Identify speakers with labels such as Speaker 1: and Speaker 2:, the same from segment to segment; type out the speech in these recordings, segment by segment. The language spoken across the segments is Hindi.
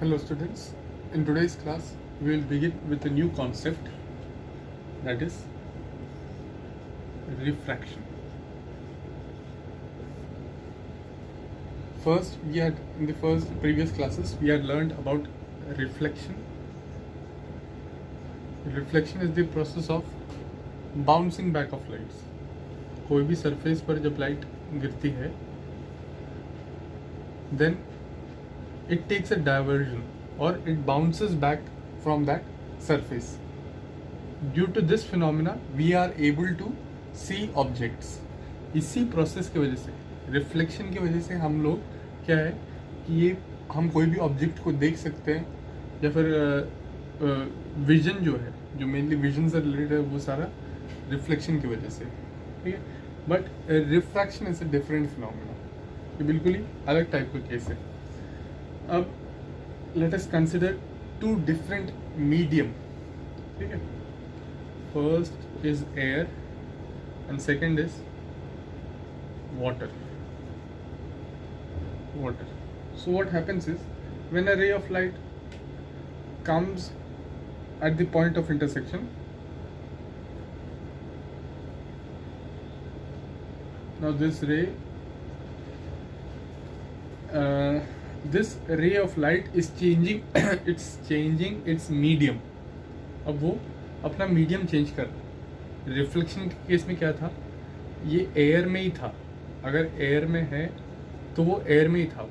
Speaker 1: Hello students, in today's class we will begin with a new concept, that is refraction. First, in the previous classes we had learned about reflection. Reflection is the process of bouncing back of lights. कोई भी सरफेस पर जब लाइट गिरती है, then it takes a diversion or it bounces back from that surface. Due to this phenomena we are able to see objects. इसी प्रोसेस की वजह से, रिफ्लेक्शन की वजह से हम लोग क्या है कि ये हम कोई भी ऑब्जेक्ट को देख सकते हैं, या फिर विजन जो है, जो मेनली विजन से रिलेटेड है, वो सारा रिफ्लेक्शन की वजह से, ठीक है. But refraction is a different phenomena, ये बिल्कुल ही अलग टाइप का केस है. अब let us consider two different medium, ठीक है. First is air and second is water. So what happens is, when a ray of light comes at the point of intersection, now this ray of light is changing it's changing its medium. अब वो अपना मीडियम चेंज कर रहा है. रिफ्लेक्शन के केस में क्या था, ये एयर में ही था. अगर एयर में है तो वो एयर में ही था,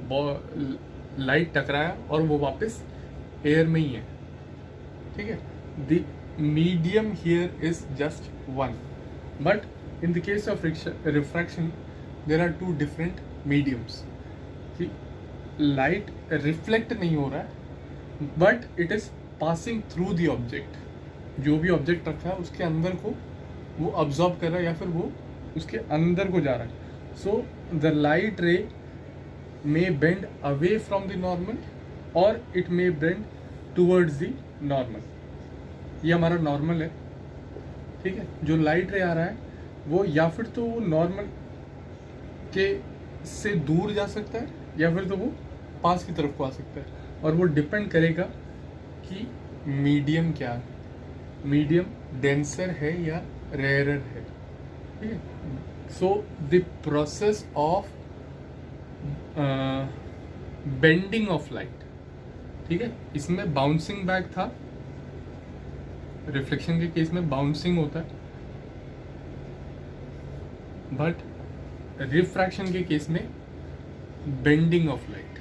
Speaker 1: लाइट टकराया और वो वापस एयर में ही है, ठीक है. The medium here is just one, but in the case of refraction there are two different mediums. Light reflect नहीं हो रहा है, but it is passing through the object. जो भी ऑब्जेक्ट रखा है उसके अंदर को वो अब्जॉर्ब कर रहा है, या फिर वो उसके अंदर को जा रहा है. So the light ray may bend away from the normal or it may bend towards the normal. ये हमारा नॉर्मल है, ठीक है. जो लाइट रे आ रहा है वो या फिर तो वो नॉर्मल के से दूर जा सकता है, या फिर तो वो पास की तरफ को आ सकता है, और वो डिपेंड करेगा कि मीडियम क्या है. मीडियम डेंसर है या रेयरर है, ठीक है. So the process of bending of light, ठीक है, इसमें बाउंसिंग बैक था. रिफ्लेक्शन के केस में बाउंसिंग होता है, बट रिफ्रैक्शन के केस में bending of light.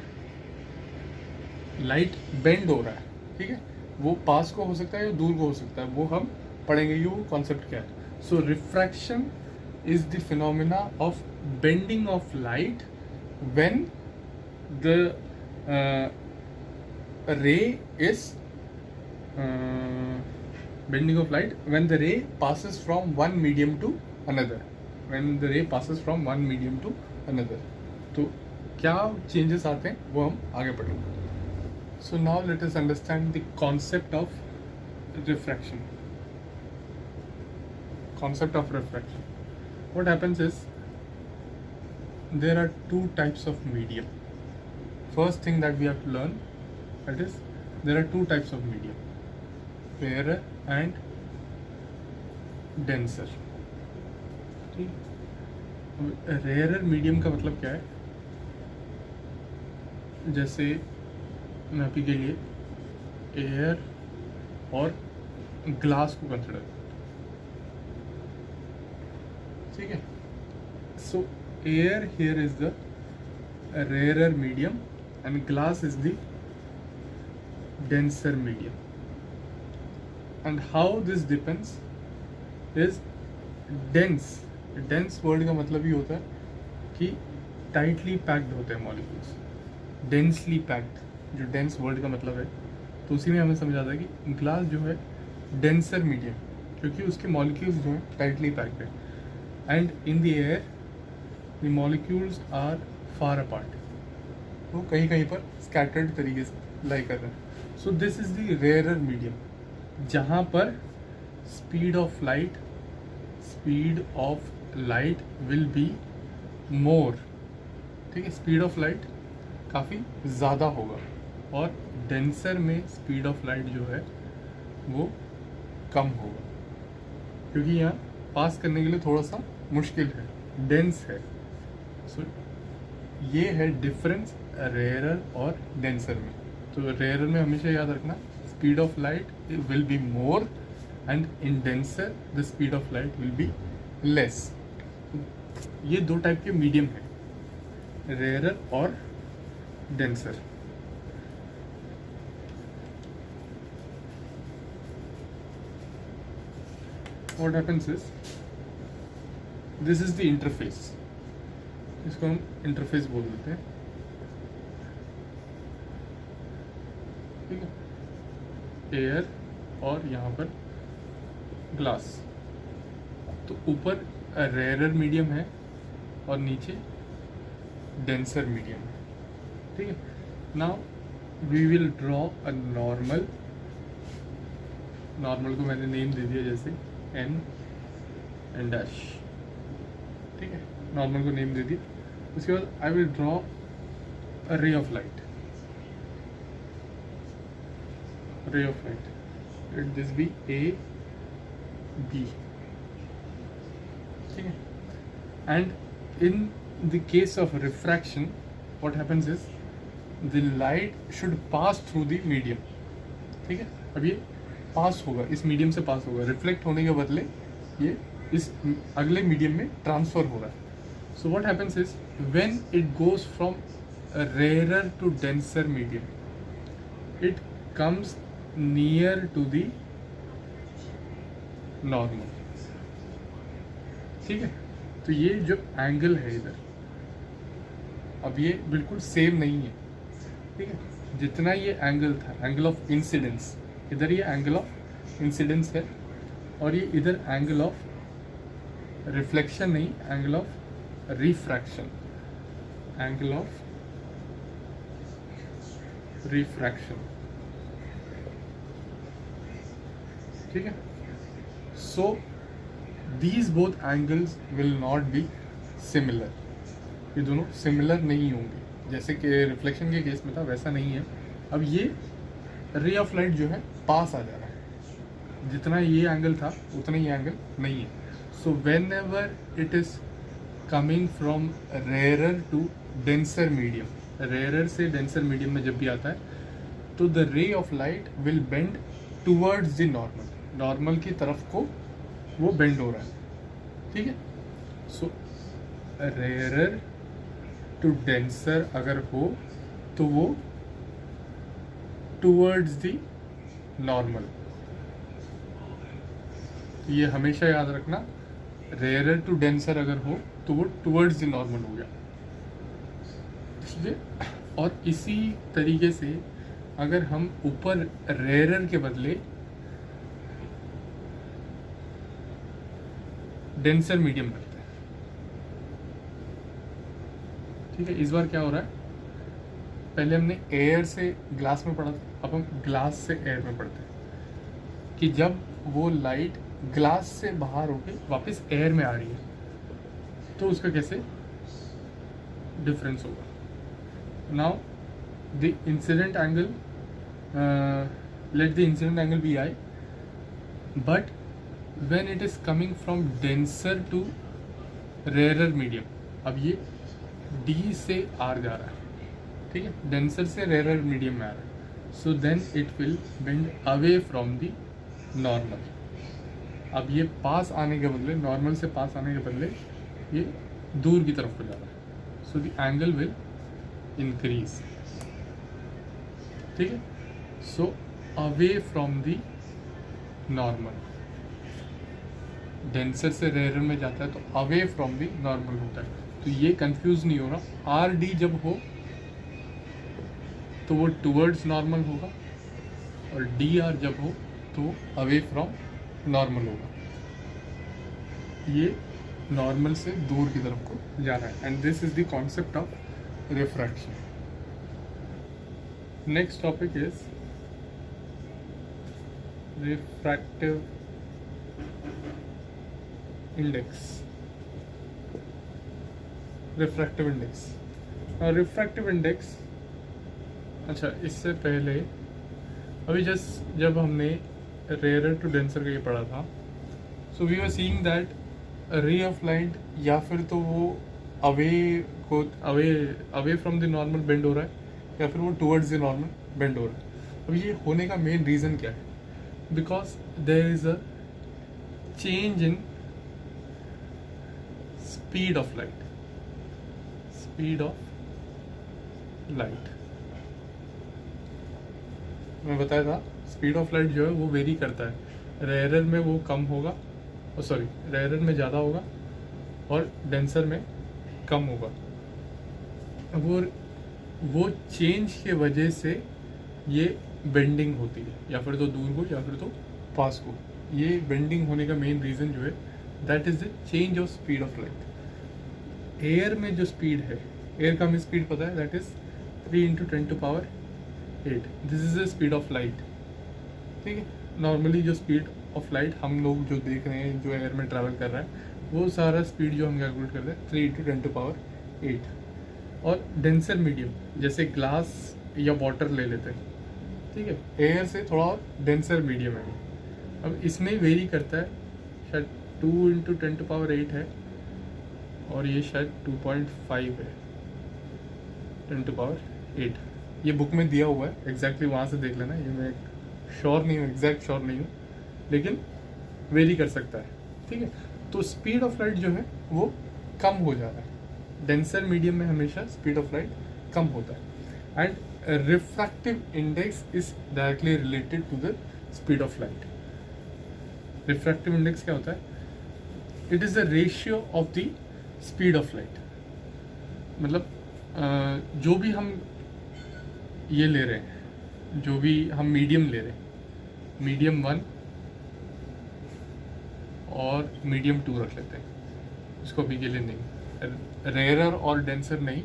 Speaker 1: Light bend हो रहा है, ठीक है. वो पास को हो सकता है या दूर को हो सकता है, वो हम पढ़ेंगे ये वो कॉन्सेप्ट क्या है. सो refraction is the phenomena of bending of light when the ray is bending of light when the ray passes from one medium to another. तो क्या चेंजेस आते हैं वो हम आगे पढ़ेंगे. So now let us understand the concept of refraction. What happens is, there are two types of medium. First thing that we have to learn, that is, there are two types of medium, rarer and denser. Rare medium का मतलब क्या है, जैसे मैं अभी के लिए एयर और ग्लास को कंसिडर करता हूँ, ठीक है. सो air here is the rarer medium and glass is the denser medium. And how this depends is dense word का मतलब ही होता है कि टाइटली पैक्ड होते हैं मॉलिक्यूल्स. डेंसली पैक्ड जो डेंस वर्ड का मतलब है, तो उसी में हमें समझ आता है कि ग्लास जो है डेंसर मीडियम, क्योंकि उसके मॉलिक्यूल्स जो हैं टाइटली पैक्ड है. And in the air, the molecules are far apart. वो कहीं कहीं पर scattered तरीके से लाई कर रहे हैं. So this is the rarer medium, जहाँ पर speed of light will be more, ठीक है. speed of light काफ़ी ज़्यादा होगा और डेंसर में स्पीड ऑफ लाइट जो है वो कम होगा, क्योंकि यहाँ पास करने के लिए थोड़ा सा मुश्किल है, डेंस है। सो ये है डिफरेंस रेयरर और डेंसर में। तो रेयरर में हमेशा याद रखना speed of light will be more and in denser the speed of light will be less. ये दो टाइप के मीडियम है, रेयरर और denser. What happens is this is the interface, इसको हम इंटरफेस बोल देते हैं, ठीक है। एयर और यहाँ पर ग्लास, तो ऊपर रेयरर मीडियम है और नीचे डेंसर मीडियम है, ठीक है। Now we will draw a normal को मैंने नेम दे दिया जैसे एन डैश, ठीक है। नॉर्मल को नेम दे दिया। उसके बाद I will draw a ray of light, let this be A B, ठीक है। And in the case of refraction what happens is the light should pass through the medium, ठीक है। अब ये पास होगा, इस मीडियम से पास होगा, रिफ्लेक्ट होने के बदले ये इस अगले मीडियम में ट्रांसफर हो रहा है। So what happens is when it goes from rarer to denser medium, it comes near to the normal, ठीक है। तो ये जो एंगल है इधर, अब ये बिल्कुल सेम नहीं है, ठीक है। जितना ये एंगल था, एंगल ऑफ इंसिडेंस, इधर ये एंगल ऑफ इंसिडेंस है और ये इधर एंगल ऑफ रिफ्लेक्शन नहीं, angle of refraction, angle of refraction, ठीक है। So these both angles will not be similar, ये दोनों सिमिलर नहीं होंगे, जैसे कि रिफ्लेक्शन के केस में था वैसा नहीं है। अब ये रे ऑफ लाइट जो है पास आ जा रहा है, जितना ये एंगल था उतना ये एंगल नहीं है। So whenever it is coming from rarer to denser medium, rarer से डेंसर मीडियम में जब भी आता है तो the ray of light will bend towards the normal, normal की तरफ को वो बेंड हो रहा है, ठीक है। सो रेयरर टू डेंसर अगर हो तो वो टूवर्ड्स द नॉर्मल, ये हमेशा याद रखना, रेयरर टू डेंसर अगर हो तो वो टूवर्ड्स द नॉर्मल हो गया, ठीक है। और इसी तरीके से अगर हम ऊपर रेयरर के बदले डेंसर मीडियम करते हैं, ठीक है। इस बार क्या हो रहा है, पहले हमने एयर से ग्लास में पढ़ा था, अब हम ग्लास से एयर में पढ़ते हैं कि जब वो लाइट ग्लास से बाहर होके वापस एयर में आ रही है तो उसका कैसे डिफरेंस होगा। Now the incident angle, let the incident angle be I, but when it is coming from denser to rarer medium, अब ये डी से आर जा रहा है, ठीक है, डेंसर से रेयरर मीडियम में आ रहा है। So then it will bend away from the normal. अब ये पास आने के बदले, नॉर्मल से पास आने के बदले ये दूर की तरफ हो जा रहा है। So the angle will increase, ठीक है। So away from the normal, denser से रेयरर में जाता है तो अवे फ्रॉम द नॉर्मल होता है। तो ये कंफ्यूज नहीं हो रहा, आर डी जब हो तो वो टूवर्ड्स नॉर्मल होगा और डी आर जब हो तो अवे फ्रॉम नॉर्मल होगा, ये नॉर्मल से दूर की तरफ को जा रहा है। And this is the concept of refraction. Next topic is refractive index. Refractive index, अच्छा इससे पहले अभी जस्ट जब हमने रेयर टू डेंसर का ये पढ़ा था, so we are seeing that ray of light या फिर तो वो अवे को away from the normal bend हो रहा है, या फिर वो टुवर्ड्स द नॉर्मल बेंड हो रहा है। अब ये होने का मेन रीज़न क्या है? Because there is a change in speed of light. Speed of light मैं बताया था, स्पीड ऑफ लाइट जो है वो वेरी करता है। रेयरर में वो कम होगा, सॉरी रेयरर में ज़्यादा होगा और डेंसर में कम होगा। वो चेंज के वजह से ये बेंडिंग होती है, या फिर तो दूर को या फिर तो पास को। ये बेंडिंग होने का मेन रीज़न जो है that is the change of speed of light. Air में जो स्पीड है, एयर का हमें स्पीड पता है, that is 3 × 10⁸ this is the speed of light. ठीक है, नॉर्मली जो स्पीड ऑफ लाइट हम लोग जो देख रहे हैं, जो एयर में ट्रैवल कर रहा है, वो सारा स्पीड जो हम कैलकुलेट करते हैं 3 × 10⁸। और डेंसर मीडियम जैसे ग्लास या वाटर ले लेते हैं, ठीक है, एयर से थोड़ा और डेंसर मीडियम है। अब इसमें वेरी करता है, शायद 2 × 10⁸ है और ये शायद 2.5 है 10⁸। ये बुक में दिया हुआ है, एग्जैक्टली वहाँ से देख लेना। ये मैं श्योर नहीं हूँ, एग्जैक्ट श्योर नहीं हूँ, लेकिन वेरी कर सकता है। ठीक है, तो स्पीड ऑफ लाइट जो है वो कम हो जा रहा है। डेंसर मीडियम में हमेशा स्पीड ऑफ लाइट कम होता है। And refractive index is directly related to the speed of light. Refractive index क्या होता है? It is the ratio of the speed of light. मतलब जो भी हम ये ले रहे हैं, जो भी हम मीडियम ले रहे हैं, मीडियम 1 और मीडियम 2 रख लेते हैं, इसको अभी के लिए नहीं, रेयरर और डेंसर नहीं,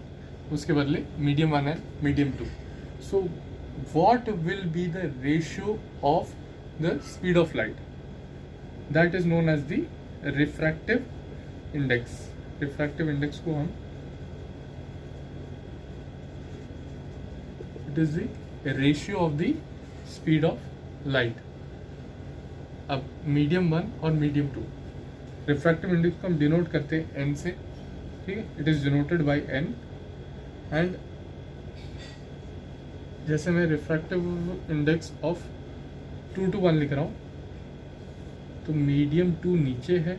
Speaker 1: उसके बदले medium 1 and medium 2। So what will be the ratio of the speed of light? That is known as the refractive index. Refractive index को हम, it is the ratio of the speed of light. अब मीडियम 1 और मीडियम 2, रिफ्रैक्टिव इंडेक्स को हम डिनोट करते हैं एन से। ठीक है, it is denoted by N. And जैसे मैं रिफ्रैक्टिव इंडेक्स ऑफ 2 to 1 लिख रहा हूँ, तो मीडियम 2 नीचे है,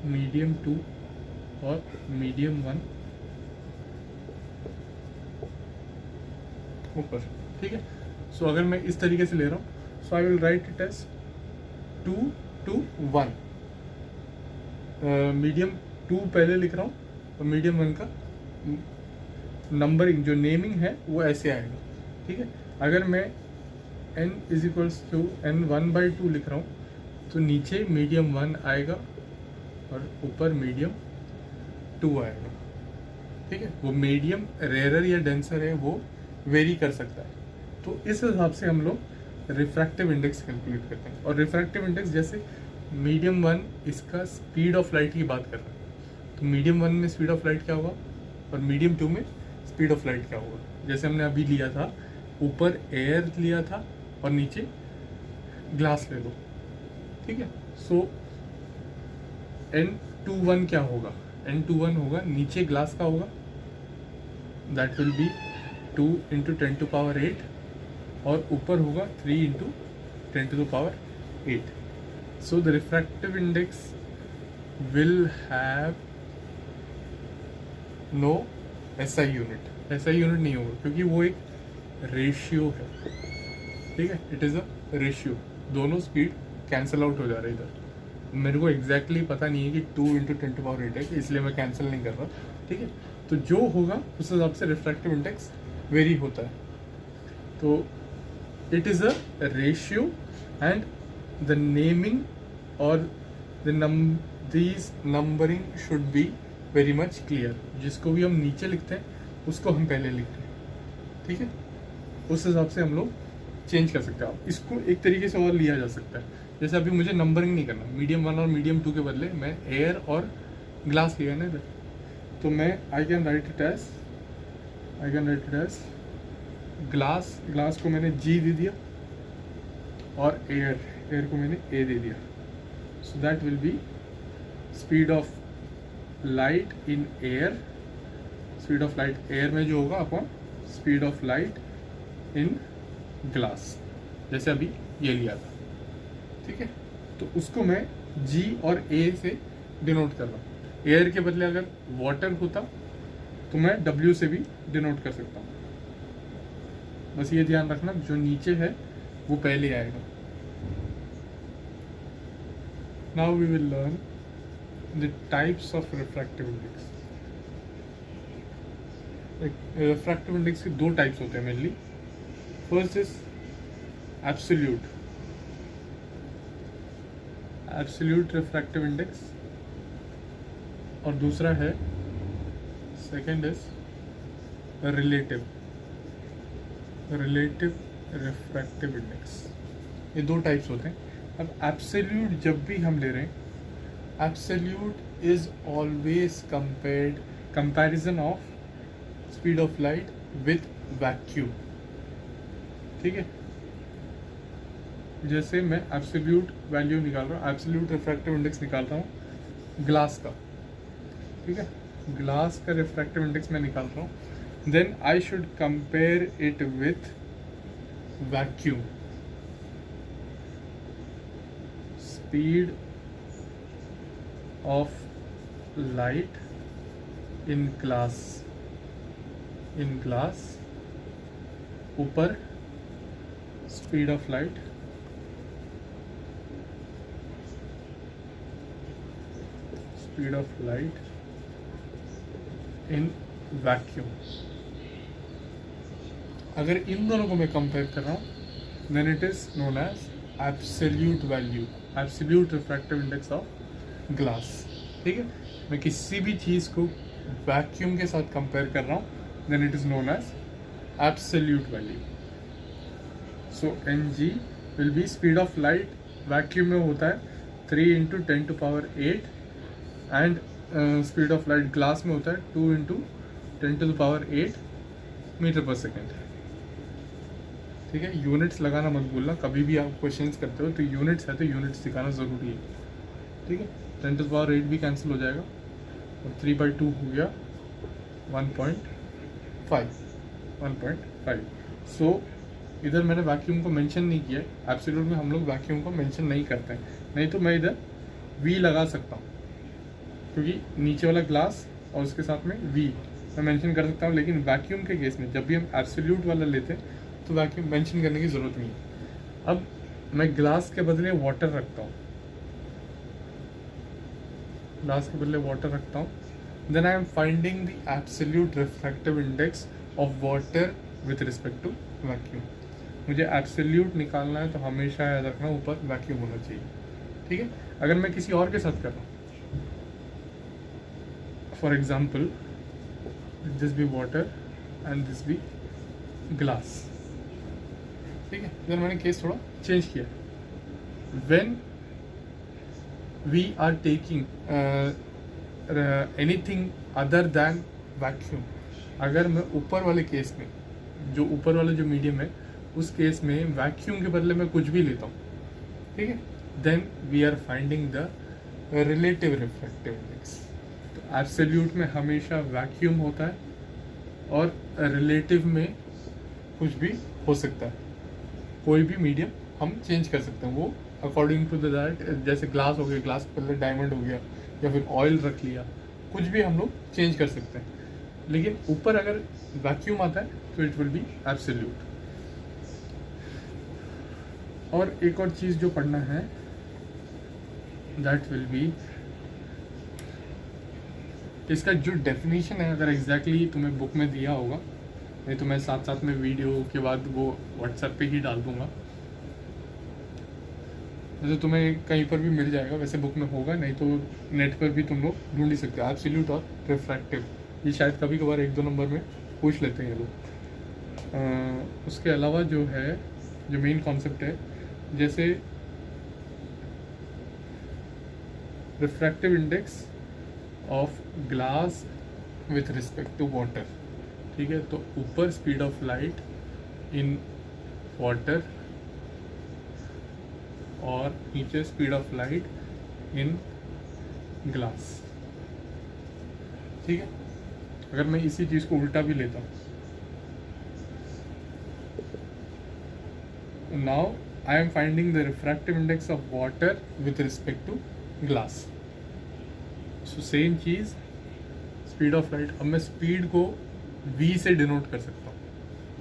Speaker 1: मीडियम 2 और मीडियम 1 ऊपर। ठीक है, सो अगर मैं इस तरीके से ले रहा हूँ, so I will write it as 2 to 1। Medium 2 पहले लिख रहा हूँ और मीडियम 1 का नंबरिंग जो नेमिंग है वो ऐसे आएगा। ठीक है, अगर मैं n = n1/2 लिख रहा हूँ, तो नीचे मीडियम 1 आएगा और ऊपर मीडियम 2 आएगा। ठीक है, वो मीडियम रेयरर या डेंसर है, वो वेरी कर सकता है। तो इस हिसाब से हम लोग रिफ्रैक्टिव इंडेक्स कैलकुलेट करते हैं। और रिफ्रैक्टिव इंडेक्स जैसे मीडियम 1 इसका स्पीड ऑफ लाइट की बात कर रहा है, तो मीडियम 1 में स्पीड ऑफ लाइट क्या होगा और मीडियम 2 में स्पीड ऑफ लाइट क्या होगा। जैसे हमने अभी लिया था, ऊपर एयर लिया था और नीचे ग्लास ले लो। ठीक है, सो N21 क्या होगा? N21 होगा, नीचे ग्लास का होगा, दैट विल बी 2 × 10⁸ और ऊपर होगा 3 × 10⁸। So the refractive index will have no SI unit। SI unit नहीं होगा क्योंकि वो एक रेशियो है। ठीक है, इट इज़ अ रेशियो। दोनों स्पीड कैंसिल आउट हो जा रही है इधर। मेरे को एग्जैक्टली पता नहीं है कि 2 × 10⁸ है, इसलिए मैं कैंसिल नहीं कर रहा। ठीक है, तो जो होगा उस हिसाब से रिफ्रैक्टिव इंडेक्स वेरी होता है। तो it is a ratio and the naming or these numbering should be very much clear। जिसको भी हम नीचे लिखते हैं उसको हम पहले लिखते हैं। ठीक है, उस हिसाब से हम लोग चेंज कर सकते हैं। अब इसको एक तरीके से और लिया जा सकता है, जैसे अभी मुझे नंबरिंग नहीं करना, मीडियम 1 और मीडियम 2 के बदले मैं एयर और ग्लास लिया ना इधर, तो मैं I can write it as glass को मैंने G दे दिया और एयर को मैंने A दे दिया. So that will be speed of light in air. Speed of light air में जो होगा upon speed of light in glass, जैसे अभी ये लिया था. ठीक है, तो उसको मैं G और A से डिनोट कर रहा हूँ. एयर के बदले अगर वाटर होता तो मैं W से भी डिनोट कर सकता हूँ. बस ये ध्यान रखना, जो नीचे है वो पहले आएगा. Now we will learn the types of refractive index. Refractive index के दो टाइप्स होते हैं mainly. First is absolute refractive index और दूसरा है second is relative refractive index. ये दो टाइप्स होते हैं. अब एब्सोल्यूट जब भी हम ले रहे हैं, absolute is always comparison of speed of light with vacuum. ठीक है, जैसे मैं एब्सोल्यूट वैल्यू निकाल रहा हूँ, एब्सोल्यूट रिफ्रैक्टिव इंडेक्स निकाल रहा हूँ ग्लास का. ठीक है, ग्लास का रिफ्रैक्टिव इंडेक्स मैं निकाल रहा हूँ. Then I should compare it with vacuum. Speed of light in glass ऊपर speed of light in vacuum. अगर इन दोनों को मैं कंपेयर कर रहा हूँ then it is known as absolute value, absolute refractive index of glass. ठीक है, मैं किसी भी चीज़ को वैक्यूम के साथ कंपेयर कर रहा हूँ then it is known as absolute value. So Ng will be speed of light. Vacuum में होता है 3 × 10⁸ and speed of light glass में होता है 2 × 10⁸ मीटर पर सेकेंड. ठीक है, यूनिट्स लगाना मत भूलना. कभी भी आप क्वेश्चंस करते हो तो यूनिट्स है तो यूनिट्स दिखाना ज़रूरी है. ठीक है, 10⁸ भी कैंसिल हो जाएगा और 3/2 हो गया 1.5. सो इधर मैंने वैक्यूम को मेंशन नहीं किया. एब्सोल्यूट में हम लोग वैक्यूम को मेंशन नहीं करते हैं. नहीं तो मैं इधर V लगा सकता हूँ क्योंकि नीचे वाला ग्लास और उसके साथ में V मैं मेंशन कर सकता हूँ. लेकिन वैक्यूम के केस में जब भी हम एब्सोल्यूट वाला लेते हैं तो वैक्यूम मेंशन करने की ज़रूरत नहीं है. अब मैं ग्लास के बदले वाटर रखता हूँ, then I am finding the absolute refractive index of water with respect to vacuum. मुझे एब्सोल्यूट निकालना है तो हमेशा याद रखना ऊपर वैक्यूम होना चाहिए. ठीक है, अगर मैं किसी और के साथ कर रहा हूँ, for example this be water and this be glass. ठीक है, इधर मैंने केस थोड़ा चेंज किया. When we are taking anything other than vacuum, अगर मैं ऊपर वाले केस में, जो ऊपर वाला जो मीडियम है उस केस में वैक्यूम के बदले मैं कुछ भी लेता हूँ, ठीक है, then we are finding the relative refractive index. तो एब्सोल्यूट में हमेशा वैक्यूम होता है और रिलेटिव में कुछ भी हो सकता है. कोई भी मीडियम हम चेंज कर सकते हैं, वो अकॉर्डिंग टू दैट. जैसे ग्लास हो गया, ग्लास के बदले डायमंड हो गया या फिर ऑयल रख लिया, कुछ भी हम लोग चेंज कर सकते हैं. लेकिन ऊपर अगर वैक्यूम आता है तो इट विल बी एब्सोल्यूट. और एक और चीज़ जो पढ़ना है दैट विल बी, इसका जो डेफिनेशन है अगर एग्जैक्टली तुम्हें बुक में दिया होगा, नहीं तो मैं साथ साथ में वीडियो के बाद वो व्हाट्सएप पे ही डाल दूँगा. वैसे तुम्हें कहीं पर भी मिल जाएगा, वैसे बुक में होगा, नहीं तो नेट पर भी तुम लोग ढूंढ ही सकते हो. एब्सोल्यूट और रिफ्रैक्टिव ये शायद कभी कभार 1-2 नंबर में पूछ लेते हैं ये लोग. उसके अलावा जो है, जो मेन कॉन्सेप्ट है, जैसे refractive index of glass with respect to water. ठीक है, तो ऊपर speed of light in water और नीचे speed of light in glass. ठीक है, अगर मैं इसी चीज़ को उल्टा भी लेता हूँ, now I am finding the refractive index of water with respect to glass. So same चीज़, स्पीड ऑफ लाइट। अब मैं स्पीड को v से डिनोट कर सकता हूँ।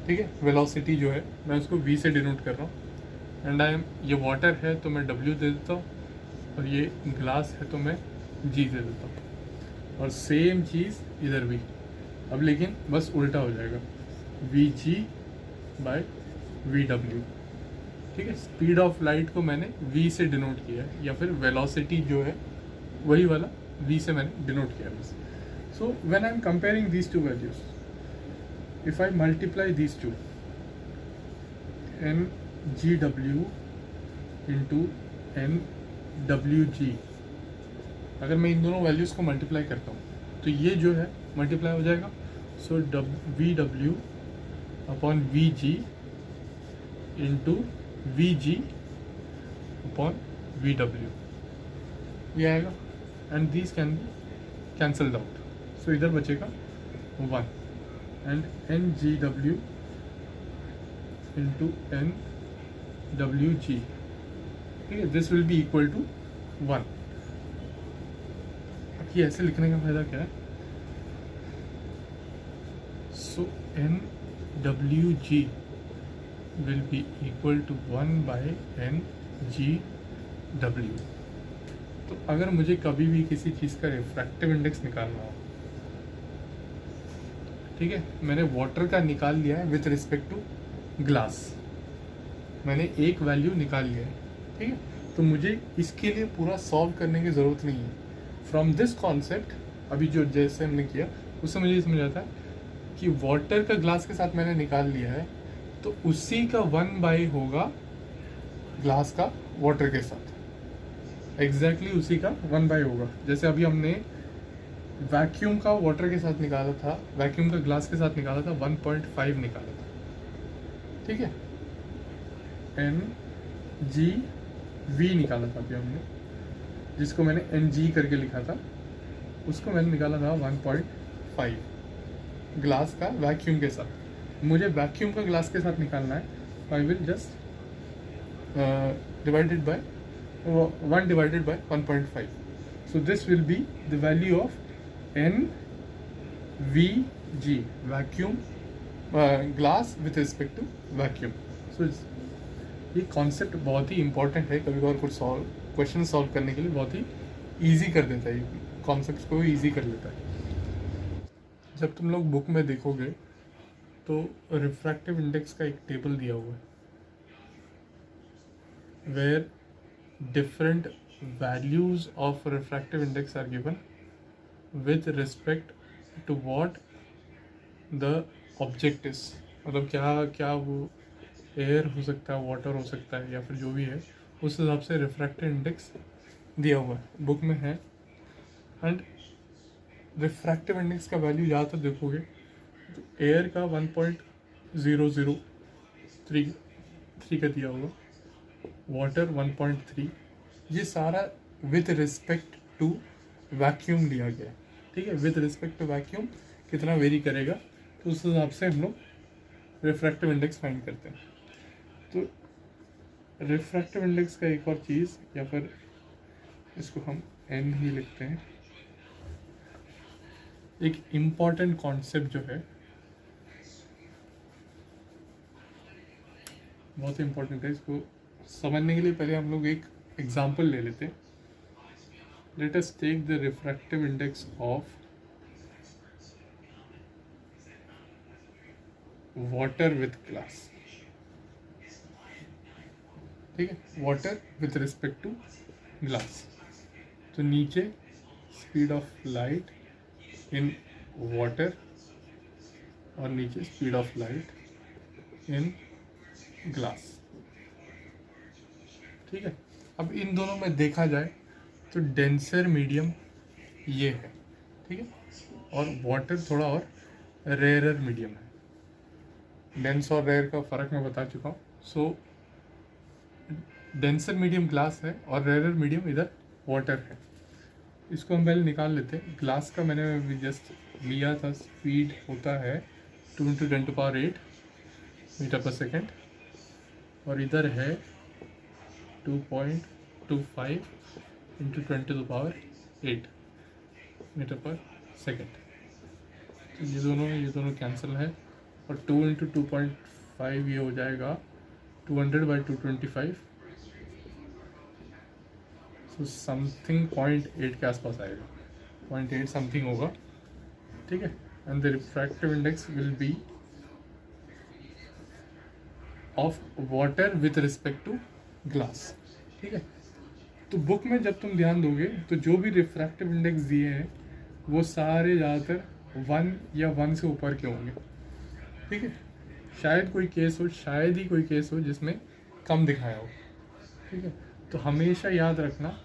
Speaker 1: ठीक है, वेलोसिटी जो है मैं उसको v से डिनोट कर रहा हूँ। एंड ये वाटर है तो मैं w दे देता हूँ, और ये ग्लास है तो मैं g दे देता हूँ। और सेम चीज़ इधर भी, अब लेकिन बस उल्टा हो जाएगा, vg बाय vw। ठीक है, स्पीड ऑफ लाइट को मैंने v से डिनोट किया है, या फिर वेलोसिटी जो है वही वाला v से मैंने डिनोट किया है बस। So when I am comparing these two values, if I multiply these two, ngw into nwg, अगर मैं इन दोनों वैल्यूज़ को मल्टीप्लाई करता हूँ तो ये जो है मल्टीप्लाई हो जाएगा। So vw upon vg into vg upon vw ये आएगा, and these can be cancelled out. So इधर बचेगा 1, एंड ngw इंटू nwg, ठीक है, this will be equal to 1। अब ये ऐसे लिखने का फायदा क्या है? So nwg will be equal to 1 by ngw। तो अगर मुझे कभी भी किसी चीज़ का रिफ्रैक्टिव इंडेक्स निकालना हो, ठीक है, मैंने वाटर का निकाल लिया है विथ रिस्पेक्ट टू ग्लास, मैंने एक वैल्यू निकाल लिया है। ठीक है, तो मुझे इसके लिए पूरा सॉल्व करने की ज़रूरत नहीं है। फ्रॉम दिस कॉन्सेप्ट, अभी जो जैसे हमने किया उससे मुझे समझ आता है कि वाटर का ग्लास के साथ मैंने निकाल लिया है, तो उसी का 1 बाय होगा ग्लास का वाटर के साथ, एग्जैक्टली उसी का 1 बाय होगा। जैसे अभी हमने वैक्यूम का वाटर के साथ निकाला था, वैक्यूम का ग्लास के साथ निकाला था, 1.5 निकाला था। ठीक है, ngv निकाला था अभी हमने, जिसको मैंने ng करके लिखा था, उसको मैंने निकाला था 1.5 ग्लास का वैक्यूम के साथ। मुझे वैक्यूम का ग्लास के साथ निकालना है, I will just divided by 1 divided by 1.5। So this will be the value of nvg, vacuum glass with respect to vacuum. So ये कॉन्सेप्ट बहुत ही इंपॉर्टेंट है, कभी कभार कुछ क्वेश्चन सॉल्व करने के लिए बहुत ही ईजी कर देता है, ये कॉन्सेप्ट को ईजी कर लेता है। जब तुम लोग बुक में देखोगे तो रिफ्रैक्टिव इंडेक्स का एक टेबल दिया हुआ है, where different values of refractive index are given with respect to what the object is. मतलब क्या क्या वो एयर हो सकता है, वाटर हो सकता है, या फिर जो भी है, उस हिसाब से रिफ्रैक्टिव इंडेक्स दिया हुआ है, बुक में है। एंड रिफ्रैक्टिव इंडेक्स का वैल्यू ज़्यादातर देखोगे तो एयर का 1.0033 का दिया होगा, वाटर 1.3, ये सारा विथ रिस्पेक्ट टू वैक्यूम लिया गया है। ठीक है, विथ रिस्पेक्ट टू वैक्यूम कितना वेरी करेगा, तो उस हिसाब से हम लोग रिफ्रैक्टिव इंडेक्स फाइंड करते हैं। तो रिफ्रैक्टिव इंडेक्स का एक और चीज़, या फिर इसको हम n ही लिखते हैं, एक इम्पॉर्टेंट कॉन्सेप्ट जो है, बहुत इम्पॉर्टेंट है, इसको समझने के लिए पहले हम लोग एक एग्जांपल ले लेते हैं। Let us take the refractive index of water with glass. ठीक है, water with respect to glass. तो नीचे speed of light in water और नीचे speed of light in glass. ठीक है, अब इन दोनों में देखा जाए तो डेंसर मीडियम ये है, ठीक है, और वाटर थोड़ा और रेयरर मीडियम है। डेंस और रेयर का फ़र्क मैं बता चुका हूँ. सो डेंसर मीडियम ग्लास है और रेयर मीडियम इधर वाटर है. इसको हम पहले निकाल लेते हैं. ग्लास का मैंने अभी जस्ट लिया था, स्पीड होता है 2 × 10⁸ मीटर पर सेकेंड, और इधर है 2.25 × 10⁸ मीटर पर सेकेंड. तो ये दोनों कैंसिल है, और 2 × 2.5 ये हो जाएगा 200/225. तो समथिंग 0.8 के आसपास आएगा, 0.8 समथिंग होगा. ठीक है. And the refractive index will be of water with respect to glass. ठीक है. तो बुक में जब तुम ध्यान दोगे तो जो भी रिफ्रैक्टिव इंडेक्स दिए हैं वो सारे ज़्यादातर 1 या 1 से ऊपर के होंगे. ठीक है. शायद ही कोई केस हो जिसमें कम दिखाया हो. ठीक है. तो हमेशा याद रखना,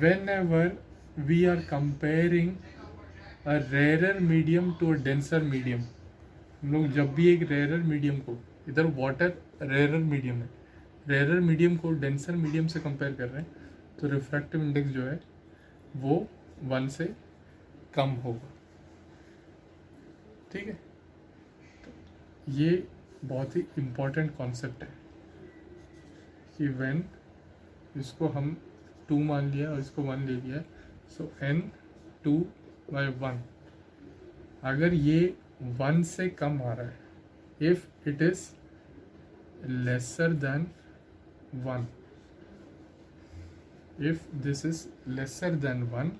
Speaker 1: whenever we are comparing a rarer medium to a denser medium, हम लोग जब भी एक रेयर मीडियम को, इधर वाटर रेयर मीडियम है, रेयर मीडियम को डेंसर मीडियम से कंपेयर कर रहे हैं, तो रिफ्रैक्टिव इंडेक्स जो है वो 1 से कम होगा. ठीक है. तो ये बहुत ही इम्पोर्टेंट कॉन्सेप्ट है कि व्हेन इसको हम 2 मान लिया और इसको 1 ले लिया, सो n2/1, अगर ये 1 से कम आ रहा है, if it is lesser than 1, if this is lesser than 1,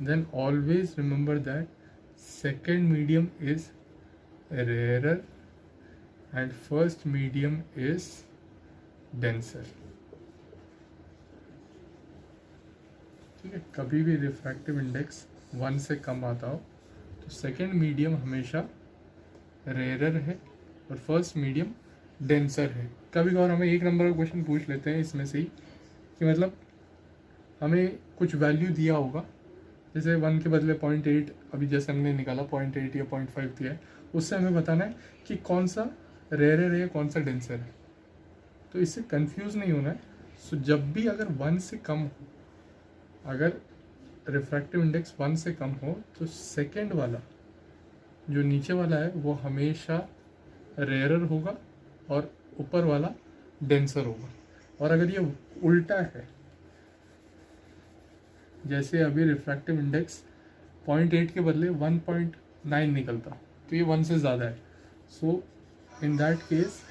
Speaker 1: then always remember that second medium is rarer and first medium is denser. ठीक है. कभी भी रिफ्रैक्टिव इंडेक्स 1 से कम आता हो तो सेकेंड मीडियम हमेशा रेयर है और फर्स्ट मीडियम डेंसर है. कभी कभार हमें 1 नंबर का क्वेश्चन पूछ लेते हैं इसमें से ही कि मतलब हमें कुछ वैल्यू दिया होगा, जैसे 1 के बदले 0.8, अभी जैसे हमने निकाला 0.8 या 0.5 दिया है, उससे हमें बताना है कि कौन सा रेयर है या कौन सा डेंसर है. तो इससे कंफ्यूज नहीं होना है. सो जब भी अगर 1 से कम हो, अगर रिफ्रैक्टिव इंडेक्स 1 से कम हो, तो सेकेंड वाला जो नीचे वाला है वो हमेशा रेयर होगा और ऊपर वाला डेंसर होगा. और अगर ये उल्टा है, जैसे अभी रिफ्रैक्टिव इंडेक्स 0.8 के बदले 1.9 निकलता, तो ये 1 से ज़्यादा है. So in that case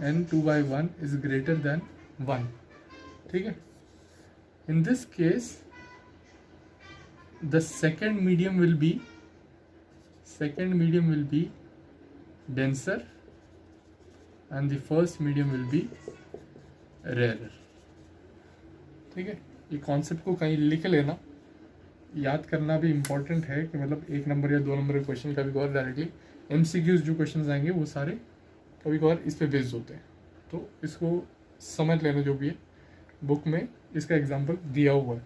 Speaker 1: n2/1 is greater than 1. ठीक है. In this case, the second medium will be denser and the first medium will be rarer. ठीक है. ये कॉन्सेप्ट को कहीं लिख लेना, याद करना भी इम्पोर्टेंट है कि मतलब 1 नंबर या 2 नंबर के क्वेश्चन कभी कभार डायरेक्टली MCQs जो क्वेश्चन आएंगे वो सारे कभी कभार इस पे बेस्ड होते हैं. तो इसको समझ लेना, जो भी है बुक में इसका एग्जाम्पल दिया हुआ है.